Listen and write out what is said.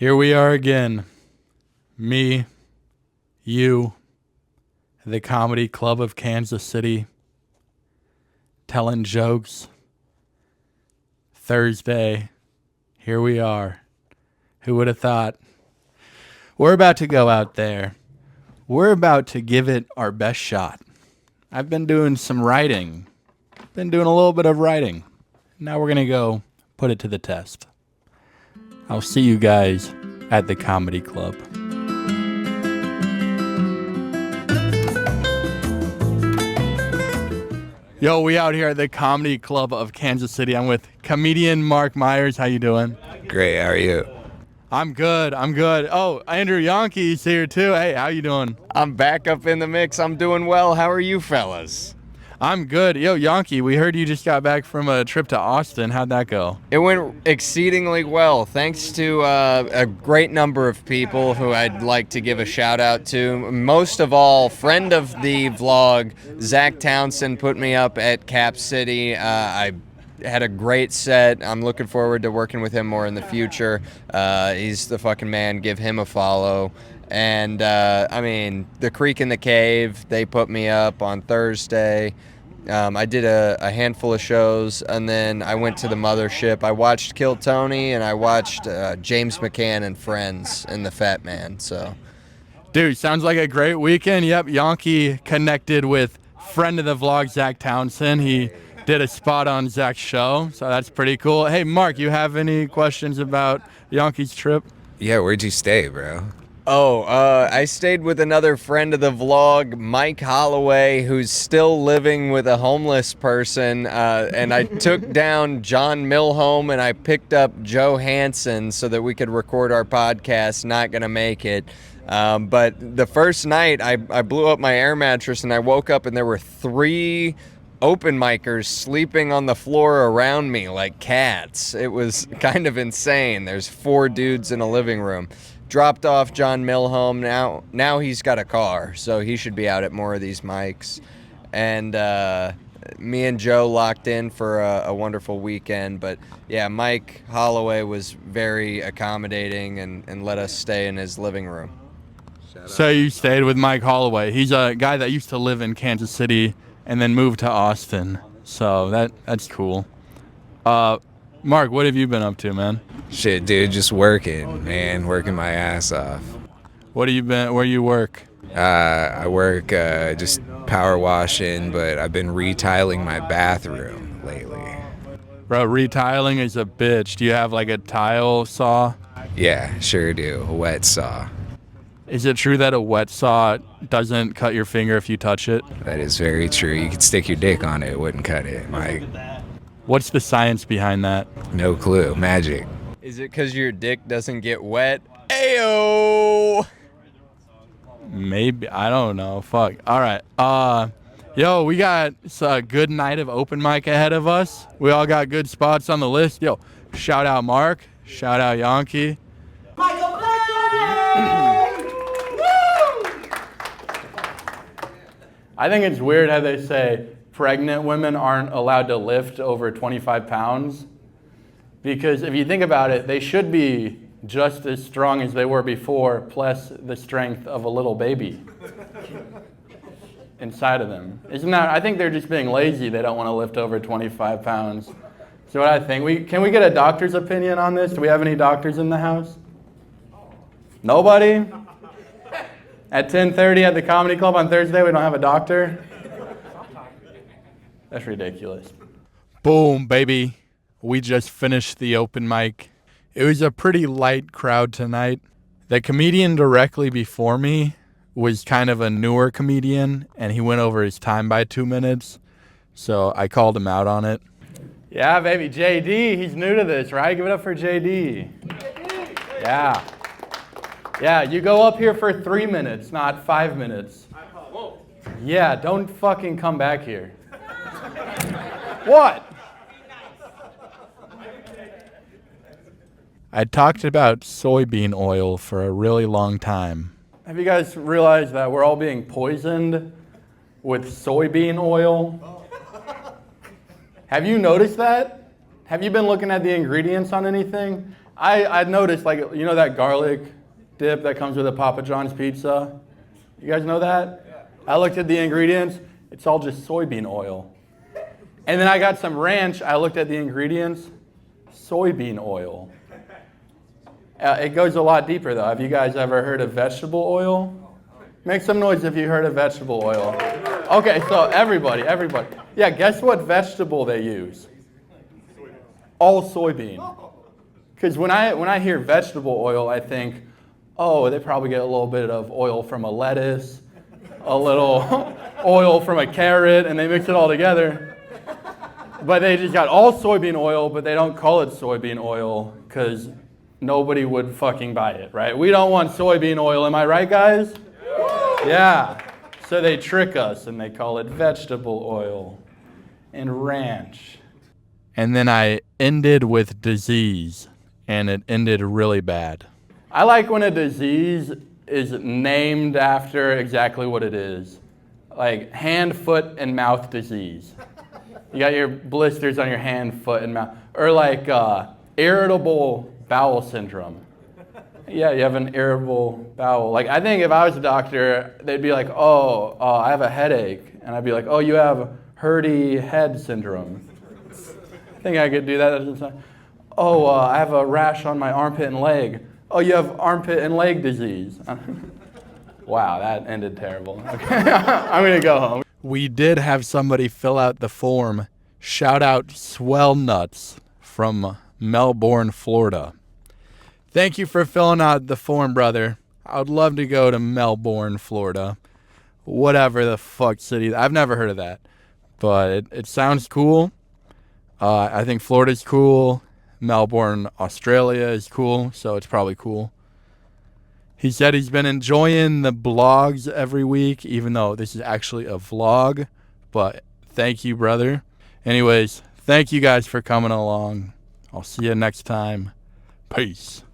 Here we are again. Me, you, the Comedy Club of Kansas City, telling jokes. Thursday, here we are. Who would have thought? We're about to go out there. We're about to give it our best shot. I've been doing some writing. Been doing a little bit of writing. Now we're going to go put it to the test. I'll see you guys at the Comedy Club. Yo, we out here at the Comedy Club of Kansas City. I'm with comedian Mark Myers. How you doing? Great, how are you? I'm good. Oh, Andrew Yonke's here too. Hey, how you doing? I'm back up in the mix. I'm doing well. How are you fellas? I'm good. Yo, Yonke, we heard you just got back from a trip to Austin. How'd that go? It went exceedingly well, thanks to a great number of people who I'd like to give a shout out to. Most of all, friend of the vlog, Zach Townsend, put me up at Cap City. I had a great set. I'm looking forward to working with him more in the future. He's the fucking man. Give him a follow. And, the Creek in the Cave, they put me up on Thursday. I did a handful of shows, and then I went to the Mothership. I watched Kill Tony, and I watched James McCann and Friends and the Fat Man. So, dude, sounds like a great weekend. Yep, Yonke connected with friend of the vlog, Zach Townsend. He did a spot on Zach's show, so that's pretty cool. Hey, Mark, you have any questions about Yonke's trip? Yeah, where'd you stay, bro? I stayed with another friend of the vlog, Mike Holloway, who's still living with a homeless person, and I took down John Milholm and I picked up Joe Hansen so that we could record our podcast. Not gonna make it. But the first night, I blew up my air mattress and I woke up and there were 3 open micers sleeping on the floor around me like cats. It was kind of insane. There's 4 dudes in a living room. Dropped off John Milholm. Now he's got a car, so he should be out at more of these mics. And me and Joe locked in for a wonderful weekend. But yeah, Mike Holloway was very accommodating and let us stay in his living room. So you stayed with Mike Holloway. He's a guy that used to live in Kansas City and then moved to Austin. So that's cool. Mark, what have you been up to, man? Shit, dude, just working, man. Working my ass off. Where you work? I work just power washing, but I've been retiling my bathroom lately. Bro, retiling is a bitch. Do you have like a tile saw? Yeah, sure do. A wet saw. Is it true that a wet saw doesn't cut your finger if you touch it? That is very true. You could stick your dick on it, it wouldn't cut it, Mike. What's the science behind that? No clue. Magic. Is it because your dick doesn't get wet? Ayo! Maybe. I don't know. Fuck. All right. Yo, we got a good night of open mic ahead of us. We all got good spots on the list. Yo, shout out Mark. Shout out Yonke. Michael Blanck! Woo! I think it's weird how they say pregnant women aren't allowed to lift over 25 pounds. Because if you think about it, they should be just as strong as they were before, plus the strength of a little baby inside of them. Isn't that? I think they're just being lazy. They don't want to lift over 25 pounds. So what I think, can we get a doctor's opinion on this? Do we have any doctors in the house? Nobody? At 10:30 at the Comedy Club on Thursday, we don't have a doctor? That's ridiculous. Boom, baby. We just finished the open mic. It was a pretty light crowd tonight. The comedian directly before me was kind of a newer comedian, and he went over his time by 2 minutes, so I called him out on it. Yeah, baby, JD, he's new to this, right? Give it up for JD. Yeah. Yeah, you go up here for 3 minutes, not 5 minutes. Yeah, don't fucking come back here. What? I talked about soybean oil for a really long time. Have you guys realized that we're all being poisoned with soybean oil? Have you noticed that? Have you been looking at the ingredients on anything? I noticed, like, you know that garlic dip that comes with a Papa John's pizza? You guys know that? Yeah. I looked at the ingredients. It's all just soybean oil. And then I got some ranch. I looked at the ingredients. Soybean oil. It goes a lot deeper, though. Have you guys ever heard of vegetable oil? Make some noise if you heard of vegetable oil. Okay, so everybody. Yeah, guess what vegetable they use? All soybean. Because when I hear vegetable oil, I think, oh, they probably get a little bit of oil from a lettuce, a little oil from a carrot, and they mix it all together. But they just got all soybean oil, but they don't call it soybean oil because nobody would fucking buy it, right? We don't want soybean oil, am I right, guys? Yeah. So they trick us and they call it vegetable oil and ranch. And then I ended with disease, and it ended really bad. I like when a disease is named after exactly what it is. Like hand, foot, and mouth disease. You got your blisters on your hand, foot, and mouth. Or like irritable bowel syndrome. Yeah, you have an irritable bowel. Like, I think if I was a doctor, they'd be like, oh, I have a headache. And I'd be like, oh, you have hurdy head syndrome. I think I could do that. Oh, I have a rash on my armpit and leg. Oh, you have armpit and leg disease. Wow, that ended terrible. Okay, I'm going to go home. We did have somebody fill out the form. Shout out Swell Nuts from Melbourne, Florida. Thank you for filling out the form, brother. I would love to go to Melbourne, Florida. Whatever the fuck city. I've never heard of that. But it sounds cool. I think Florida's cool. Melbourne, Australia is cool, so it's probably cool. He said he's been enjoying the blogs every week, even though this is actually a vlog. But thank you, brother. Anyways, thank you guys for coming along. I'll see you next time. Peace.